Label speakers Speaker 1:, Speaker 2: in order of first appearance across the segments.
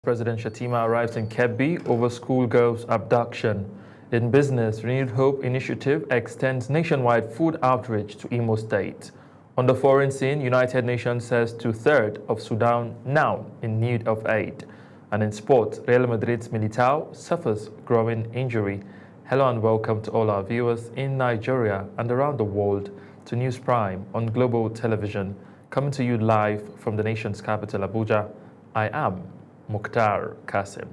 Speaker 1: President Shettima arrives in Kebbi over schoolgirls' abduction. In business, Renewed Hope Initiative extends nationwide food outreach to Imo State. On the foreign scene, United Nations says two-thirds of Sudan now in need of aid. And in sport, Real Madrid's Militao suffers growing injury. Hello and welcome to all our viewers in Nigeria and around the world to News Prime on Global Television, coming to you live from the nation's capital, Abuja. I am Mukhtar Qasim.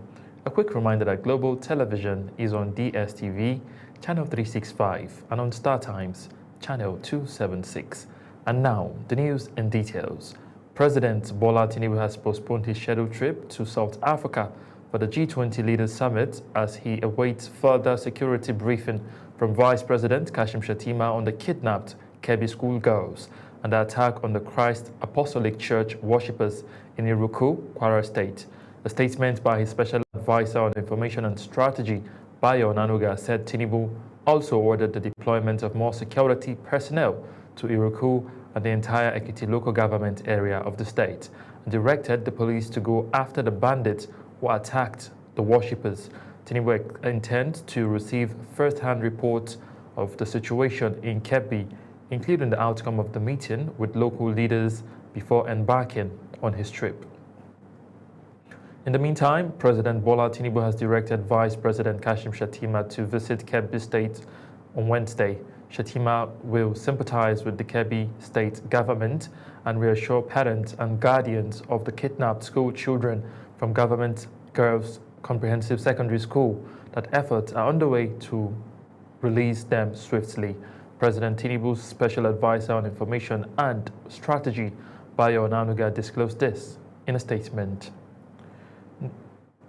Speaker 1: A quick reminder that Global Television is on DSTV, channel 365, and on StarTimes, channel 276. And now, the news in details. President Bola Tinubu has postponed his scheduled trip to South Africa for the G20 Leaders Summit as he awaits further security briefing from Vice President Kashim Shettima on the kidnapped Kebbi schoolgirls and the attack on the Christ Apostolic Church worshippers in Iruku, Kwara State. A statement by his special advisor on information and strategy, Bayo Onanuga, said Tinubu also ordered the deployment of more security personnel to Iruku and the entire Ekiti local government area of the state, and directed the police to go after the bandits who attacked the worshippers. Tinubu intends to receive first-hand reports of the situation in Kebbi, including the outcome of the meeting with local leaders before embarking on his trip. In the meantime, President Bola Tinubu has directed Vice President Kashim Shettima to visit Kebbi State on Wednesday. Shettima will sympathize with the Kebbi State government and reassure parents and guardians of the kidnapped school children from Government Girls Comprehensive Secondary School that efforts are underway to release them swiftly. President Tinubu's special advisor on information and strategy, Bayo Onanuga, disclosed this in a statement.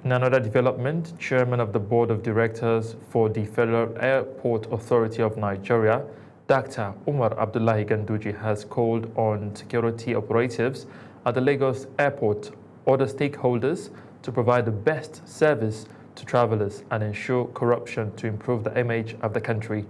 Speaker 1: In another development, Chairman of the Board of Directors for the Federal Airport Authority of Nigeria, Dr. Umar Abdullahi Ganduje, has called on security operatives at the Lagos Airport, other stakeholders, to provide the best service to travelers and ensure corruption to improve the image of the country.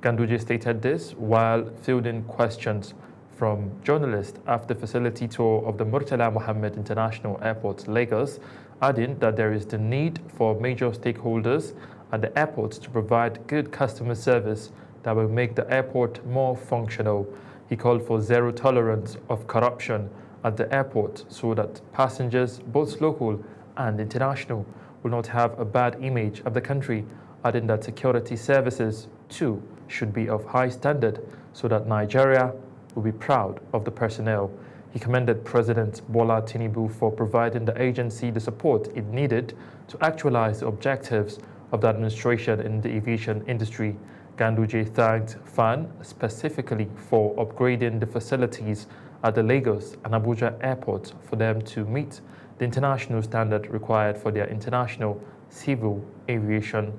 Speaker 1: Ganduje stated this while fielding questions from journalists after facility tour of the Murtala Mohammed International Airport, Lagos, adding that there is the need for major stakeholders at the airport to provide good customer service that will make the airport more functional. He called for zero tolerance of corruption at the airport so that passengers, both local and international, will not have a bad image of the country, adding that security services, too, should be of high standard so that Nigeria will be proud of the personnel. He commended President Bola Tinubu for providing the agency the support it needed to actualize the objectives of the administration in the aviation industry. Ganduje thanked FAN specifically for upgrading the facilities at the Lagos and Abuja airports for them to meet the international standard required for their International Civil Aviation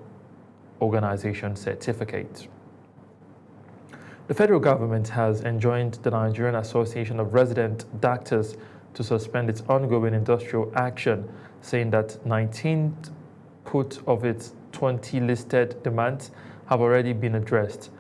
Speaker 1: Organization certificate. The federal government has enjoined the Nigerian Association of Resident Doctors to suspend its ongoing industrial action, saying that 19 put of its 20 listed demands have already been addressed.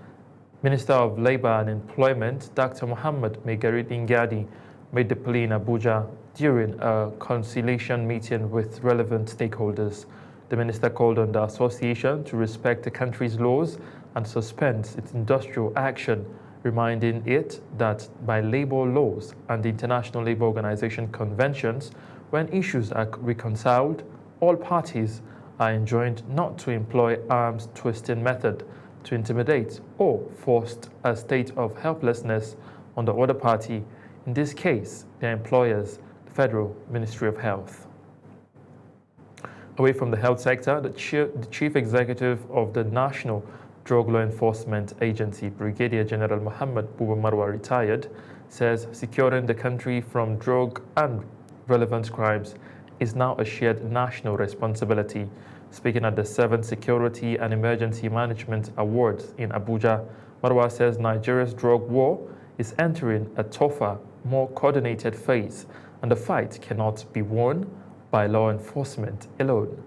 Speaker 1: Minister of Labor and Employment, Dr. Muhammad Megari Dingyadi, made the plea in Abuja during a conciliation meeting with relevant stakeholders. The minister called on the association to respect the country's laws and suspend its industrial action, reminding it that by labor laws and the International Labour Organization conventions, when issues are reconciled, all parties are enjoined not to employ arms-twisting method to intimidate or force a state of helplessness on the other party, in this case, their employers, the Federal Ministry of Health. Away from the health sector, the chief executive of the National Drug Law Enforcement Agency, Brigadier General Muhammad Buba Marwa, retired, says securing the country from drug and relevant crimes is now a shared national responsibility. Speaking at the 7th Security and Emergency Management Awards in Abuja, Marwa says Nigeria's drug war is entering a tougher, more coordinated phase, and the fight cannot be won by law enforcement alone.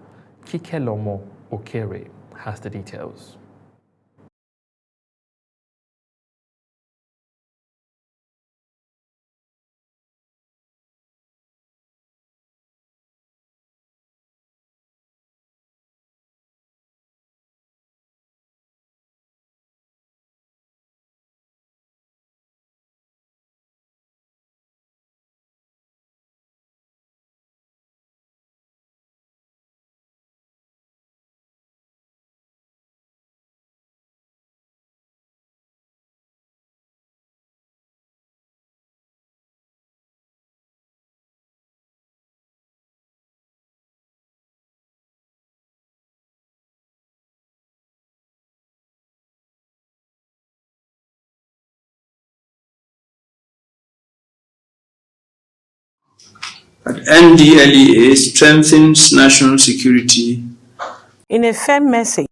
Speaker 1: Kike Lomo Okere has the details.
Speaker 2: that NDLEA strengthens national security.
Speaker 3: In a firm message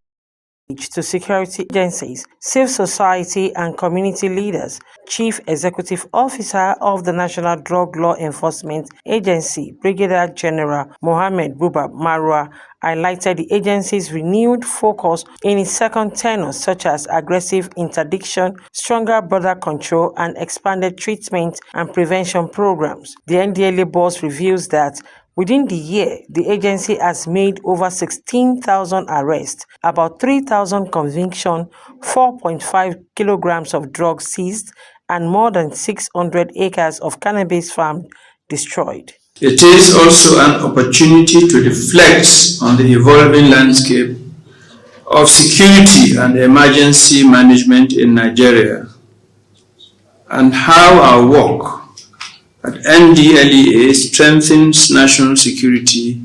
Speaker 3: to security agencies, civil society and community leaders, Chief Executive Officer of the National Drug Law Enforcement Agency, Brigadier General Mohammed Buba Marwa, highlighted the agency's renewed focus in its second tenure, such as aggressive interdiction, stronger border control, and expanded treatment and prevention programs. The NDLEA boss reveals that within the year, the agency has made over 16,000 arrests, about 3,000 convictions, 4.5 kilograms of drugs seized, and more than 600 acres of cannabis farm destroyed.
Speaker 2: It is also an opportunity to reflect on the evolving landscape of security and emergency management in Nigeria and how our work at NDLEA strengthens national security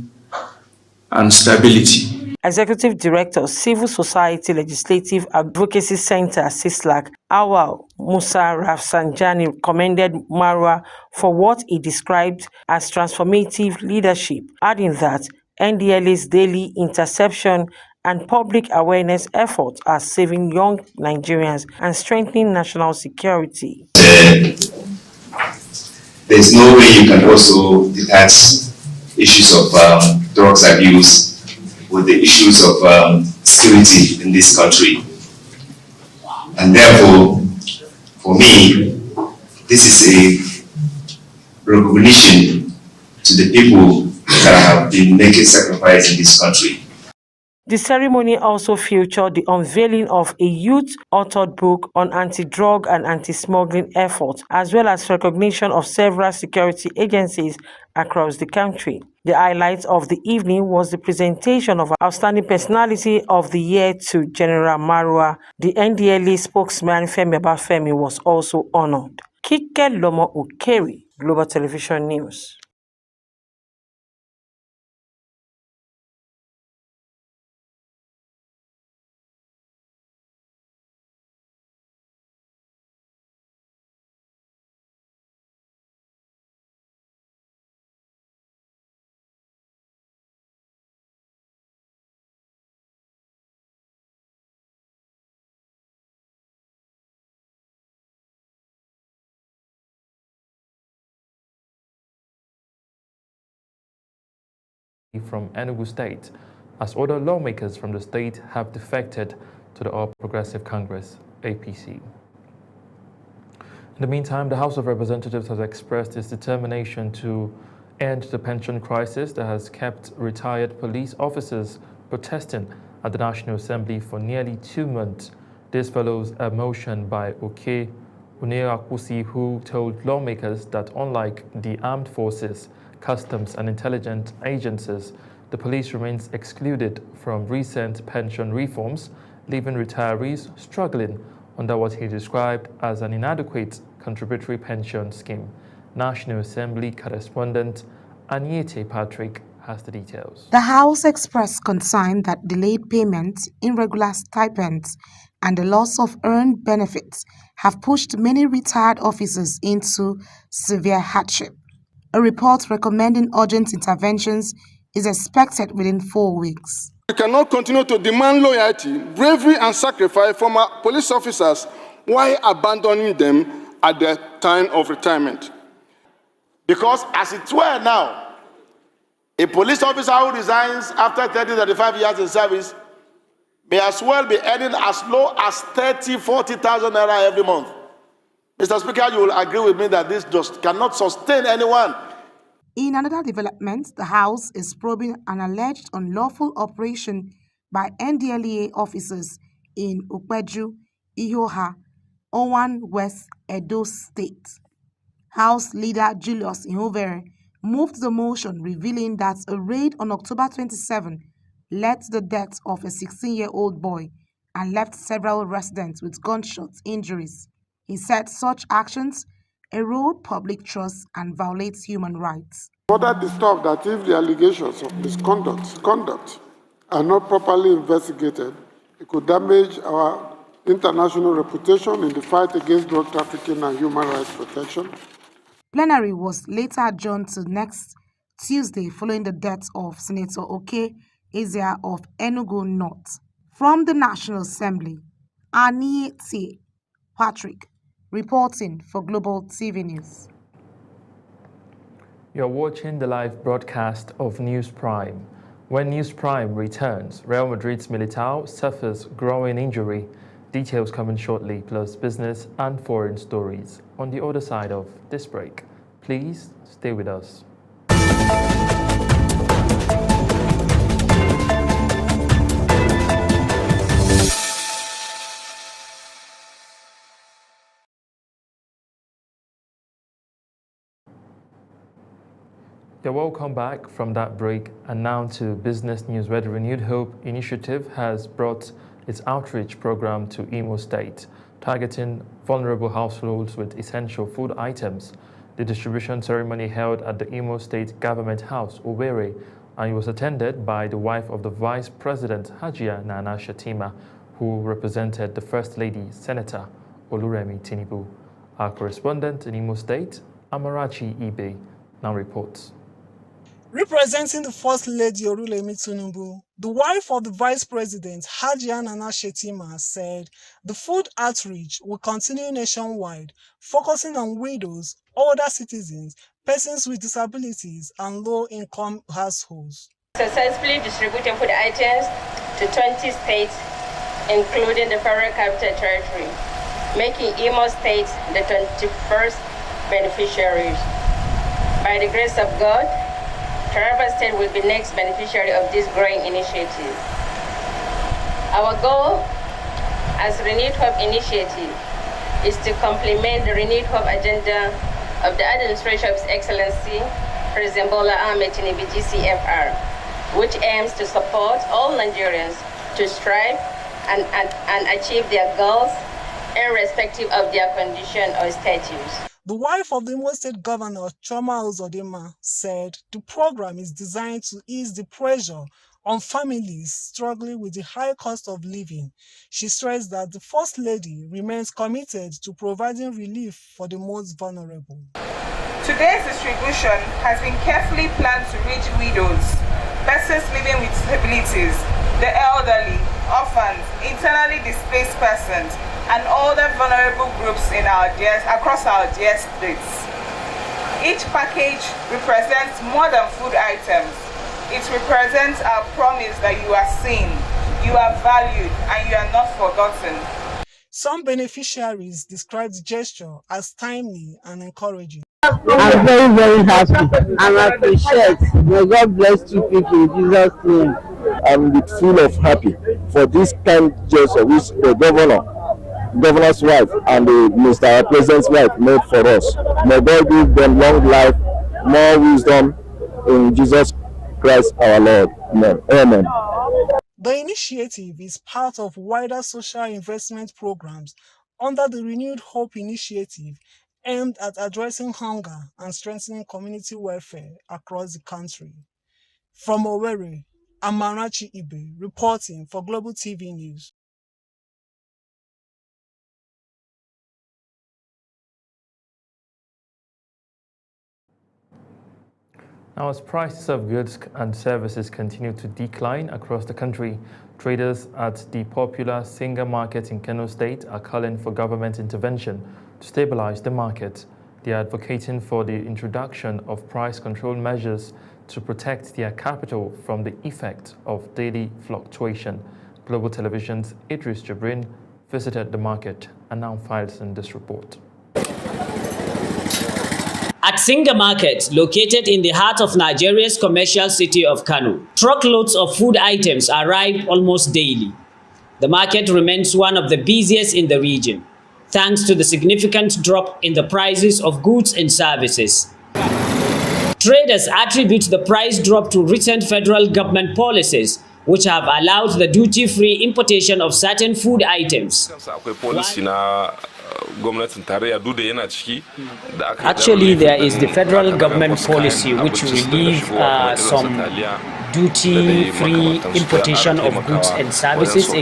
Speaker 2: and stability.
Speaker 3: Executive Director, Civil Society Legislative Advocacy Center, CISLAC, Awal Musa Rafsanjani commended Marwa for what he described as transformative leadership, adding that NDLEA's daily interception and public awareness efforts are saving young Nigerians and strengthening national security.
Speaker 4: There's no way you can also detach issues of drugs abuse with the issues of security in this country. And therefore, for me, this is a recognition to the people that have been making sacrifice in this country.
Speaker 3: The ceremony also featured the unveiling of a youth-authored book on anti-drug and anti-smuggling efforts, as well as recognition of several security agencies across the country. The highlight of the evening was the presentation of Outstanding Personality of the Year to General Marwa. The NDLEA spokesman Femi Babafemi was also honored. Kike Lomo Ukeri, Global Television News.
Speaker 1: From Enugu State, as other lawmakers from the state have defected to the All Progressive Congress, APC. In the meantime, the House of Representatives has expressed its determination to end the pension crisis that has kept retired police officers protesting at the National Assembly for nearly 2 months. This follows a motion by Oke Unirakusi, who told lawmakers that unlike the armed forces, customs and intelligence agencies, the police remains excluded from recent pension reforms, leaving retirees struggling under what he described as an inadequate contributory pension scheme. National Assembly correspondent Aniete Patrick has the details.
Speaker 5: The House expressed concern that delayed payments, irregular stipends, and the loss of earned benefits have pushed many retired officers into severe hardship. A report recommending urgent interventions is expected within 4 weeks.
Speaker 6: We cannot continue to demand loyalty, bravery, and sacrifice from our police officers while abandoning them at the time of retirement.
Speaker 7: Because as it were now, a police officer who resigns after 30-35 years in service may as well be earning as low as 30,000-40,000 naira every month. Mr. Speaker, you will agree with me that this just cannot sustain anyone.
Speaker 5: In another development, the House is probing an alleged unlawful operation by NDLEA officers in Ukpeju, Ihoha, Owan West, Edo State. House Leader Julius Ihovere moved the motion revealing that a raid on October 27 led to the death of a 16-year-old boy and left several residents with gunshot injuries. He said such actions erode public trust and violate human rights.
Speaker 6: Further disturbed that if the allegations of misconduct are not properly investigated, it could damage our international reputation in the fight against drug trafficking and human rights protection.
Speaker 5: Plenary was later adjourned to next Tuesday following the death of Senator Oke Ezia of Enugu North. From the National Assembly, Aniete Patrick, reporting for Global TV News.
Speaker 1: You're watching the live broadcast of News Prime. When News Prime returns, Real Madrid's Militao suffers growing injury. Details coming shortly, plus business and foreign stories on the other side of this break. Please stay with us. You're welcome back from that break, and now to business news, where the Renewed Hope initiative has brought its outreach program to Imo State, targeting vulnerable households with essential food items. The distribution ceremony held at the Imo State Government House, Owerri, and it was attended by the wife of the Vice President, Hajia Nana Shatima, who represented the First Lady, Senator Oluremi Tinubu. Our correspondent in Imo State, Amarachi Ibe, now reports.
Speaker 8: Representing the First Lady Oluremi Tinubu, the wife of the Vice President, Hajia Nana Shatima, said the food outreach will continue nationwide, focusing on widows, older citizens, persons with disabilities, and low-income households.
Speaker 9: Successfully distributed food items to 20 states, including the Federal Capital Territory, making Imo State the 21st beneficiaries. By the grace of God, Taraba State will be next beneficiary of this growing initiative. Our goal as Renewed Hope Initiative is to complement the Renewed Hope agenda of the administration of His Excellency President Bola Ahmed Tinubu GCFR, which aims to support all Nigerians to strive and achieve their goals irrespective of their condition or status.
Speaker 8: The wife of the Imo State Governor, Chioma Uzodinma, said the program is designed to ease the pressure on families struggling with the high cost of living. She stressed that the First Lady remains committed to providing relief for the most vulnerable.
Speaker 10: Today's distribution has been carefully planned to reach widows, persons living with disabilities, the elderly, orphans, internally displaced persons, and other vulnerable groups in across our dear states. Each package represents more than food items. It represents our promise that you are seen, you are valued, and you are not forgotten.
Speaker 8: Some beneficiaries described the gesture as timely and encouraging.
Speaker 11: I'm very, very happy and I appreciate. May God bless you people in Jesus' name.
Speaker 12: I'm full of happy for this kind gesture which the governor's wife and the Mr. President's wife made for us. May God give them long life, more wisdom in Jesus Christ our Lord. Amen. Amen.
Speaker 8: The initiative is part of wider social investment programs under the Renewed Hope Initiative aimed at addressing hunger and strengthening community welfare across the country. From Owerri, Amarachi Ibe reporting for Global TV News.
Speaker 1: Now, as prices of goods and services continue to decline across the country, traders at the popular Singa Market in Kano State are calling for government intervention to stabilize the market. They are advocating for the introduction of price control measures to protect their capital from the effect of daily fluctuation. Global Television's Idris Jabrin visited the market and now files in this report.
Speaker 13: At Singa Market, located in the heart of Nigeria's commercial city of Kano, truckloads of food items arrive almost daily. The market remains one of the busiest in the region, thanks to the significant drop in the prices of goods and services. Traders attribute the price drop to recent federal government policies, which have allowed the duty-free importation of certain food items.
Speaker 14: Actually, there is the federal government policy which relieve some
Speaker 13: duty-free importation of goods and services,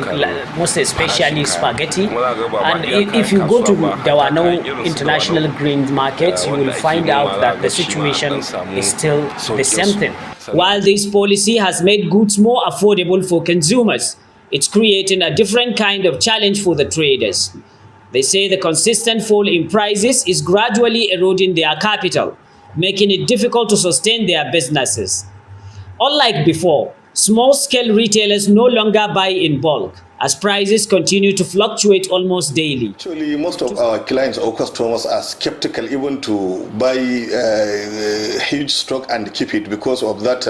Speaker 13: most especially spaghetti. And if you go to Dawanau International Grain Market, you will find out that the situation is still the same thing. While this policy has made goods more affordable for consumers, it's creating a different kind of challenge for the traders. They say the consistent fall in prices is gradually eroding their capital, making it difficult to sustain their businesses. Unlike before, small-scale retailers no longer buy in bulk, as prices continue to fluctuate almost daily.
Speaker 7: Actually, most of our clients or customers are skeptical even to buy huge stock and keep it because of that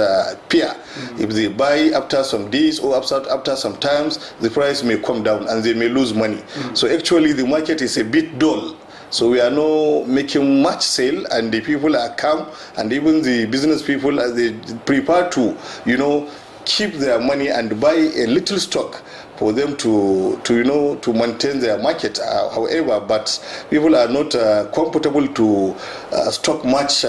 Speaker 7: fear. If they buy after some days or after some times, the price may come down and they may lose money. So actually the market is a bit dull. So we are now making much sale, and the people are calm, and even the business people, they prepare to, keep their money and buy a little stock for them to maintain their market. However, but people are not comfortable to stock much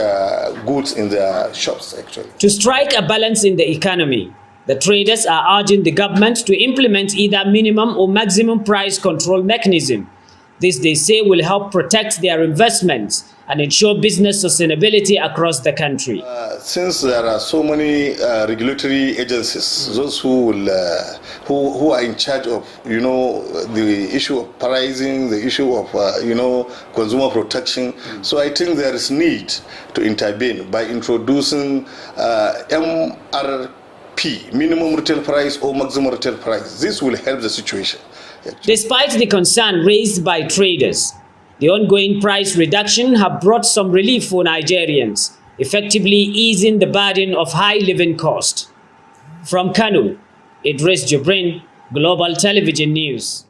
Speaker 7: goods in their shops, actually.
Speaker 13: To strike a balance in the economy, the traders are urging the government to implement either minimum or maximum price control mechanism. This, they say, will help protect their investments and ensure business sustainability across the country.
Speaker 7: Since there are so many regulatory agencies, those who are in charge of, the issue of pricing, the issue of, consumer protection. So I think there is need to intervene by introducing MRP, minimum retail price or maximum retail price. This will help the situation.
Speaker 13: Despite the concern raised by traders, the ongoing price reduction have brought some relief for Nigerians, effectively easing the burden of high living cost. From Kano, Idris Jibrin, Global Television News.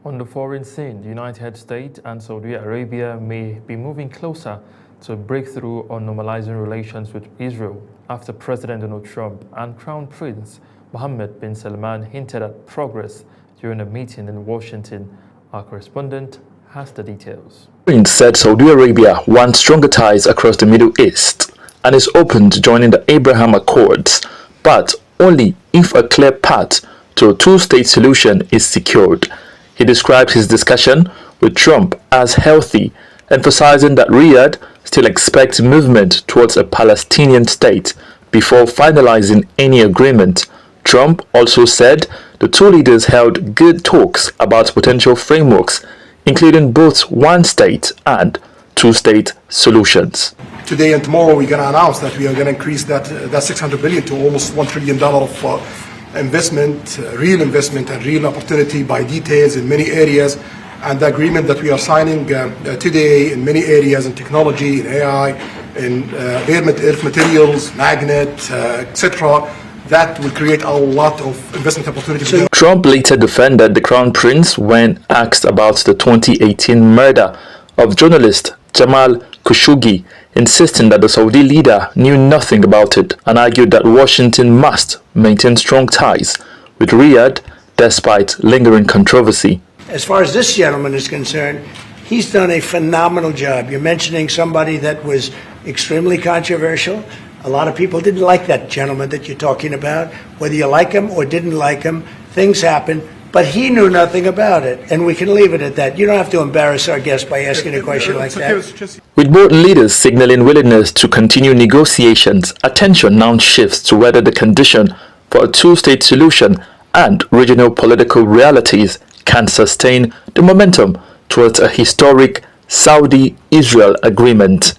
Speaker 1: On the foreign scene, the United States and Saudi Arabia may be moving closer to a breakthrough on normalizing relations with Israel after President Donald Trump and Crown Prince Mohammed bin Salman hinted at progress during a meeting in Washington. Our correspondent has the details.
Speaker 14: Prince said Saudi Arabia wants stronger ties across the Middle East and is open to joining the Abraham Accords, but only if a clear path to a two-state solution is secured. He described his discussion with Trump as healthy, emphasizing that Riyadh still expects movement towards a Palestinian state before finalizing any agreement. Trump also said the two leaders held good talks about potential frameworks, including both one-state and two-state solutions.
Speaker 15: Today and tomorrow we're going to announce that we are going to increase that $600 billion to almost $1 trillion of investment, real investment and real opportunity by details in many areas. And the agreement that we are signing today in many areas in technology, in AI, in earth materials, magnet, etc., that will create a lot of investment opportunities.
Speaker 14: Trump later defended the Crown Prince when asked about the 2018 murder of journalist Jamal Khashoggi, insisting that the Saudi leader knew nothing about it and argued that Washington must maintain strong ties with Riyadh despite lingering controversy.
Speaker 16: As far as this gentleman is concerned, he's done a phenomenal job. You're mentioning somebody that was extremely controversial. A lot of people didn't like that gentleman that you're talking about. Whether you like him or didn't like him, things happen. But he knew nothing about it, and we can leave it at that. You don't have to embarrass our guest by asking a question like that.
Speaker 14: With both leaders signaling willingness to continue negotiations, attention now shifts to whether the condition for a two-state solution and regional political realities can sustain the momentum towards a historic Saudi-Israel agreement.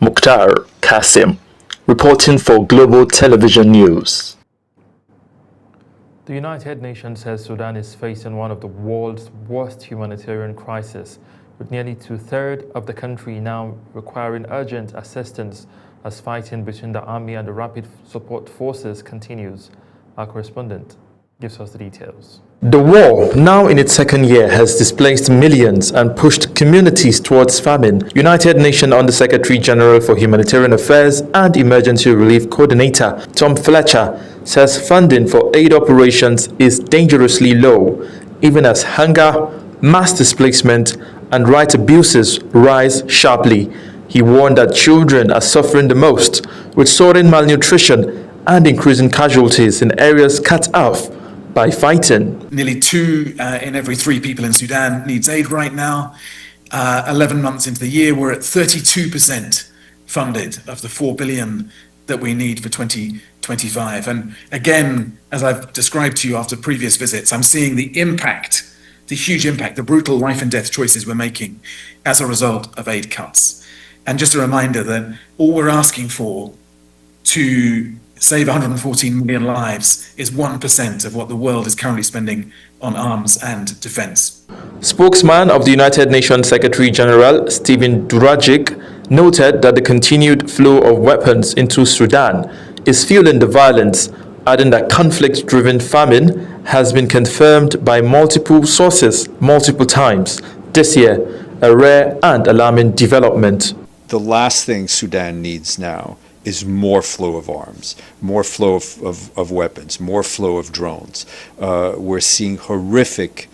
Speaker 14: Mukhtar Qasim, reporting for Global Television News.
Speaker 1: The United Nations says Sudan is facing one of the world's worst humanitarian crises, with nearly two-thirds of the country now requiring urgent assistance as fighting between the army and the rapid support forces continues. Our correspondent gives us the details. The war, now in its second year, has displaced millions and pushed communities towards famine. United Nations Under-Secretary General for Humanitarian Affairs and Emergency Relief Coordinator Tom Fletcher says funding for aid operations is dangerously low, even as hunger, mass displacement, and right abuses rise sharply. He warned that children are suffering the most,
Speaker 14: with soaring malnutrition and increasing casualties in areas cut off by fighting.
Speaker 17: Nearly 2 in every 3 people in Sudan needs aid right now. 11 months into the year, we're at 32% funded of the 4 billion that we need for 2025. And again, as I've described to you after previous visits, I'm seeing the impact, the huge impact, the brutal life and death choices we're making as a result of aid cuts. And just a reminder that all we're asking for to save 114 million lives is 1% of what the world is currently spending on arms and defense.
Speaker 14: Spokesman of the United Nations Secretary General Stephen Dujarric noted that the continued flow of weapons into Sudan is fueling the violence, adding that conflict-driven famine has been confirmed by multiple sources multiple times this year, a rare and alarming development.
Speaker 18: The last thing Sudan needs now is more flow of arms, more flow of weapons, more flow of drones. We're seeing horrific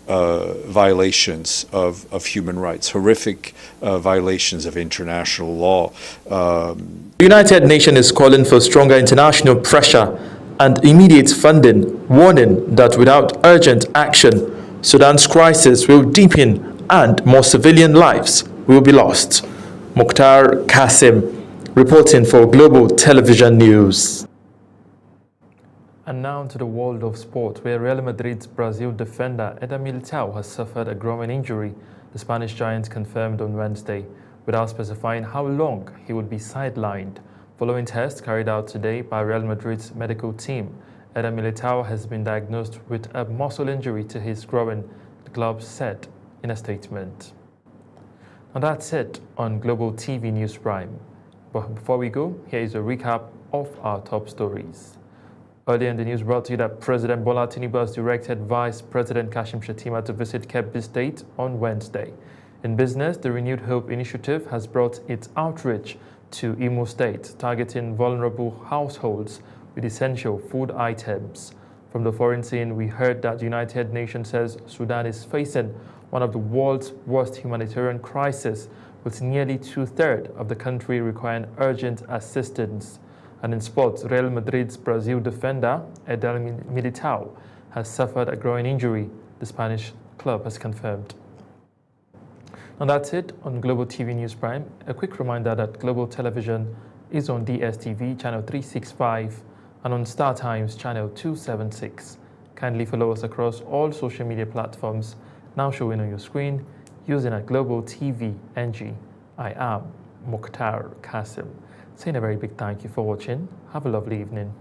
Speaker 18: violations of human rights, horrific violations of international law.
Speaker 14: The United Nations is calling for stronger international pressure and immediate funding, warning that without urgent action, Sudan's crisis will deepen and more civilian lives will be lost. Mukhtar Qasim, reporting for Global Television News.
Speaker 1: And now to the world of sport, where Real Madrid's Brazil defender Eder Militao has suffered a growing injury, the Spanish giant confirmed on Wednesday, without specifying how long he would be sidelined. Following tests carried out today by Real Madrid's medical team, Eder Militao has been diagnosed with a muscle injury to his groin, the club said in a statement. And that's it on Global TV News Prime. But before we go, here is a recap of our top stories. Earlier in the news, brought to you that President Bola Tinubu has directed Vice President Kashim Shettima to visit Kebbi State on Wednesday. In business, the Renewed Hope initiative has brought its outreach to Imo State, targeting vulnerable households with essential food items. From the foreign scene, we heard that the United Nations says Sudan is facing one of the world's worst humanitarian crises, with nearly 2/3 of the country requiring urgent assistance. And in sports, Real Madrid's Brazil defender Eder Militao has suffered a growing injury, the Spanish club has confirmed. And that's it on Global TV News Prime. A quick reminder that Global Television is on DSTV channel 365 and on Star Times channel 276. Kindly follow us across all social media platforms now showing on your screen using a Global TV NG. I am Mukhtar Qasim. Saying a very big thank you for watching. Have a lovely evening.